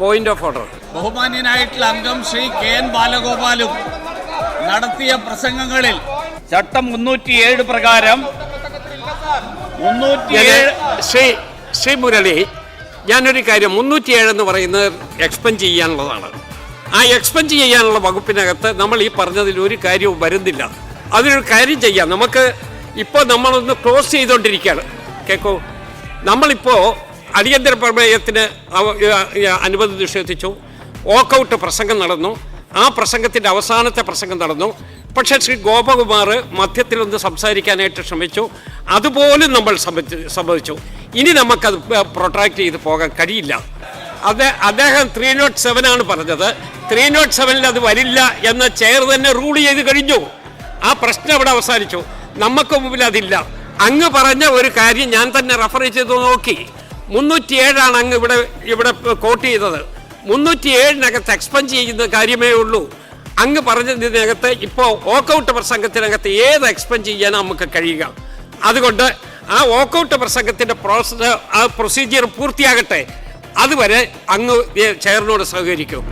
Point of order. ബഹുമാന്യനായിട്ടുള്ള അംഗം Shri K N. ബാലഗോപാലും നടത്തിയ പ്രസംഗങ്ങളിൽ ചട്ടം 307 പ്രകാരം ശ്രീ മുരളി, ഞാനൊരു കാര്യം, 307 എന്ന് പറയുന്നത് എക്സ്പെൻഡ് ചെയ്യാനുള്ളതാണ്. ആ എക്സ്പെൻഡ് ചെയ്യാനുള്ള വകുപ്പിനകത്ത് നമ്മൾ ഈ പറഞ്ഞതിൽ ഒരു കാര്യവും വരുന്നില്ല. അതിനൊരു കാര്യം ചെയ്യാം. നമുക്ക് ഇപ്പോൾ നമ്മളൊന്ന് ക്ലോസ് ചെയ്തുകൊണ്ടിരിക്കുകയാണ്. കേൾക്കൂ, നമ്മളിപ്പോൾ അടിയന്തര പ്രമേയത്തിന് അനുമതി നിഷേധിച്ചു. വോക്കൗട്ട് പ്രസംഗം നടന്നു. ആ പ്രസംഗത്തിൻ്റെ അവസാനത്തെ പ്രസംഗം നടന്നു. പക്ഷേ ശ്രീ ഗോപകുമാർ മധ്യത്തിലൊന്ന് സംസാരിക്കാനായിട്ട് ശ്രമിച്ചു. അതുപോലും നമ്മൾ സമ്മതിച്ചു. ഇനി നമുക്കത് പ്രൊട്രാക്ട് ചെയ്ത് പോകാൻ കഴിയില്ല. അദ്ദേഹം 307 പറഞ്ഞത്. 307 അത് വരില്ല എന്ന് ചെയർ തന്നെ റൂൾ ചെയ്ത് കഴിഞ്ഞു. ആ പ്രശ്നം അവിടെ അവസാനിച്ചു. നമുക്ക് മുമ്പിൽ അതില്ല. അങ്ങ് പറഞ്ഞ ഒരു കാര്യം ഞാൻ തന്നെ റെഫർ ചെയ്ത് നോക്കി. 307 അങ്ങ് ഇവിടെ കോട്ട് ചെയ്തത്. 307 എക്സ്പെൻഡ് ചെയ്യുന്ന കാര്യമേ ഉള്ളൂ. അങ്ങ് പറഞ്ഞതിനകത്ത് ഇപ്പോൾ വോക്കൗട്ട് പ്രസംഗത്തിനകത്ത് ഏത് എക്സ്പെൻഡ് ചെയ്യാൻ നമുക്ക് കഴിയുക. അതുകൊണ്ട് ആ വോക്കൗട്ട് പ്രസംഗത്തിൻ്റെ പ്രൊസീജിയർ പൂർത്തിയാകട്ടെ. അതുവരെ അങ്ങ് ചെയറിനോട് സഹകരിക്കും.